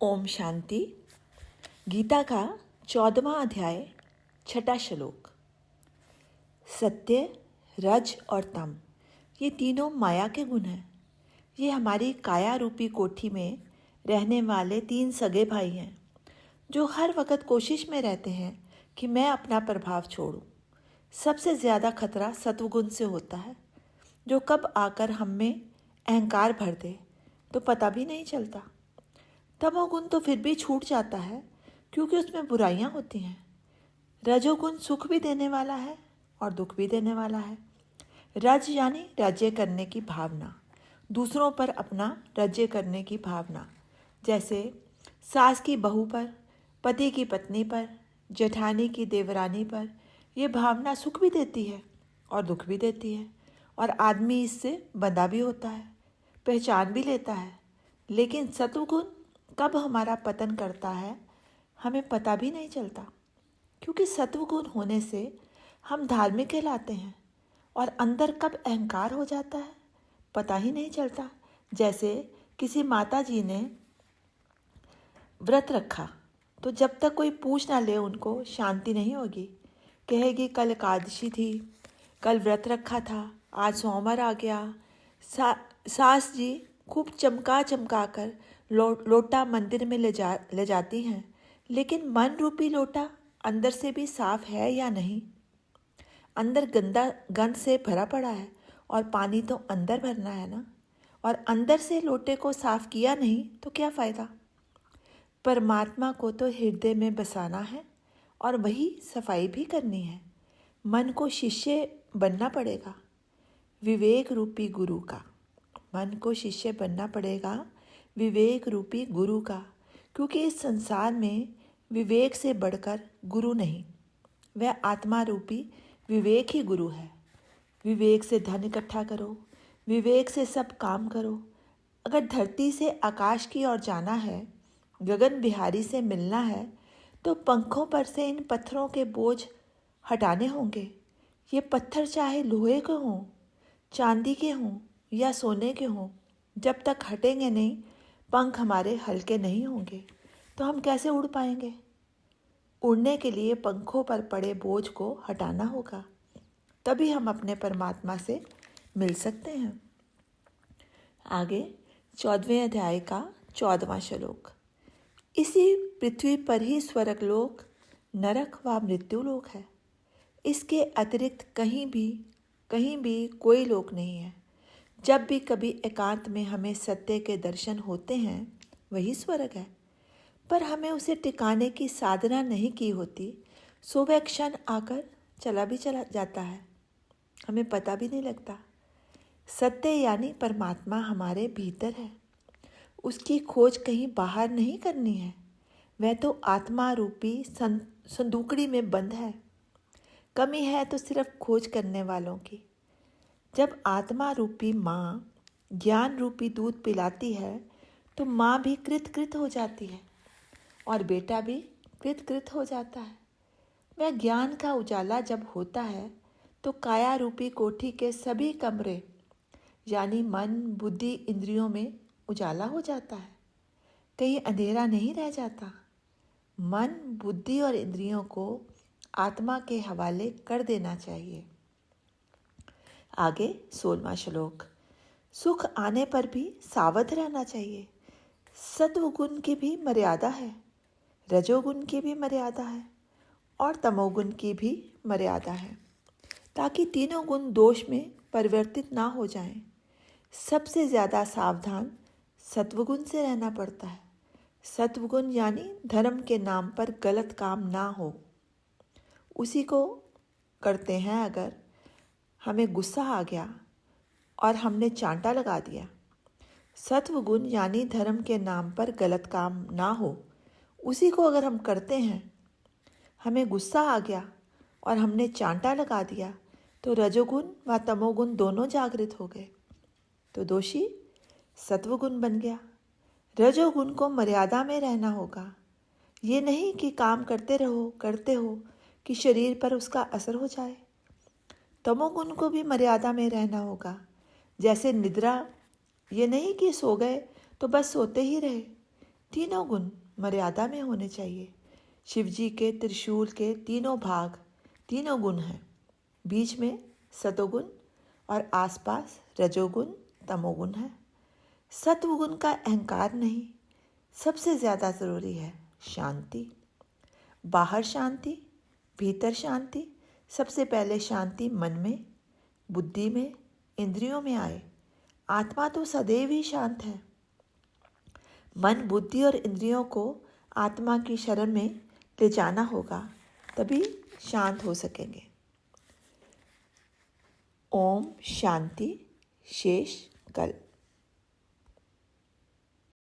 ओम शांति। गीता का 14वां अध्याय, छठा श्लोक। सत्य, रज और तम ये तीनों माया के गुण हैं। ये हमारी काया रूपी कोठी में रहने वाले तीन सगे भाई हैं जो हर वक्त कोशिश में रहते हैं कि मैं अपना प्रभाव छोड़ूं। सबसे ज़्यादा खतरा सत्वगुण से होता है जो कब आकर हम में अहंकार भर दे तो पता भी नहीं चलता। तमोगुण तो फिर भी छूट जाता है क्योंकि उसमें बुराइयां होती हैं। रजोगुण सुख भी देने वाला है और दुख भी देने वाला है। रज यानी राज्य करने की भावना, दूसरों पर अपना राज्य करने की भावना, जैसे सास की बहू पर, पति की पत्नी पर, जेठानी की देवरानी पर। यह भावना सुख भी देती है और दुख भी देती है और आदमी इससे बंधा भी होता है, पहचान भी लेता है। लेकिन सत्वगुण कब हमारा पतन करता है हमें पता भी नहीं चलता, क्योंकि सत्वगुण होने से हम धार्मिक कहलाते हैं और अंदर कब अहंकार हो जाता है पता ही नहीं चलता। जैसे किसी माता जी ने व्रत रखा तो जब तक कोई पूछ ना ले उनको शांति नहीं होगी। कहेगी कल एकादशी थी, कल व्रत रखा था, आज सोमवार आ गया। सास जी खूब चमका कर लोटा मंदिर में ले जाती हैं, लेकिन मन रूपी लोटा अंदर से भी साफ है या नहीं। अंदर गंद से भरा पड़ा है और पानी तो अंदर भरना है ना। और अंदर से लोटे को साफ किया नहीं तो क्या फ़ायदा। परमात्मा को तो हृदय में बसाना है और वही सफाई भी करनी है। मन को शिष्य बनना पड़ेगा विवेक रूपी गुरु का। मन को शिष्य बनना पड़ेगा विवेक रूपी गुरु का, क्योंकि इस संसार में विवेक से बढ़कर गुरु नहीं, वह आत्मा रूपी विवेक ही गुरु है। विवेक से धन इकट्ठा करो, विवेक से सब काम करो। अगर धरती से आकाश की ओर जाना है, गगन बिहारी से मिलना है, तो पंखों पर से इन पत्थरों के बोझ हटाने होंगे। ये पत्थर चाहे लोहे के हों, चांदी के हों या सोने के हों, जब तक हटेंगे नहीं, पंख हमारे हल्के नहीं होंगे तो हम कैसे उड़ पाएंगे। उड़ने के लिए पंखों पर पड़े बोझ को हटाना होगा, तभी हम अपने परमात्मा से मिल सकते हैं। आगे 14वें अध्याय का 14वां श्लोक। इसी पृथ्वी पर ही स्वर्गलोक, नरक व मृत्युलोक है। इसके अतिरिक्त कहीं भी कोई लोक नहीं है। जब भी कभी एकांत में हमें सत्य के दर्शन होते हैं वही स्वर्ग है, पर हमें उसे टिकाने की साधना नहीं की होती, सो वह क्षण आकर चला जाता है, हमें पता भी नहीं लगता। सत्य यानी परमात्मा हमारे भीतर है, उसकी खोज कहीं बाहर नहीं करनी है। वह तो आत्मा रूपी संदूकड़ी में बंद है। कमी है तो सिर्फ खोज करने वालों की। जब आत्मा रूपी माँ ज्ञान रूपी दूध पिलाती है तो माँ भी कृत हो जाती है और बेटा भी कृत हो जाता है। वह ज्ञान का उजाला जब होता है तो काया रूपी कोठी के सभी कमरे यानी मन, बुद्धि, इंद्रियों में उजाला हो जाता है। कहीं अंधेरा नहीं रह जाता। मन, बुद्धि और इंद्रियों को आत्मा के हवाले कर देना चाहिए। आगे 16वां श्लोक। सुख आने पर भी सावध रहना चाहिए। सत्वगुण की भी मर्यादा है, रजोगुण की भी मर्यादा है और तमोगुण की भी मर्यादा है, ताकि तीनों गुण दोष में परिवर्तित ना हो जाएं। सबसे ज़्यादा सावधान सत्वगुण से रहना पड़ता है। सत्वगुण यानी धर्म के नाम पर गलत काम ना हो, उसी को करते हैं। अगर हमें गुस्सा आ गया और हमने चांटा लगा दिया, सत्वगुण यानी धर्म के नाम पर गलत काम ना हो, उसी को अगर हम करते हैं। हमें गुस्सा आ गया और हमने चांटा लगा दिया तो रजोगुण व तमोगुण दोनों जागृत हो गए, तो दोषी सत्वगुण बन गया। रजोगुण को मर्यादा में रहना होगा। ये नहीं कि काम करते हो कि शरीर पर उसका असर हो जाए। तमोगुण को भी मर्यादा में रहना होगा। जैसे निद्रा, ये नहीं कि सो गए तो बस सोते ही रहे। तीनों गुण मर्यादा में होने चाहिए। शिवजी के त्रिशूल के तीनों भाग तीनों गुण हैं। बीच में सतोगुण और आसपास रजोगुण तमोगुण है। सत्वगुण का अहंकार नहीं, सबसे ज़्यादा ज़रूरी है शांति। बाहर शांति, भीतर शांति। सबसे पहले शांति मन में, बुद्धि में, इंद्रियों में आए। आत्मा तो सदैव ही शांत है। मन, बुद्धि और इंद्रियों को आत्मा की शरण में ले जाना होगा, तभी शांत हो सकेंगे। ओम शांति। शेष कल।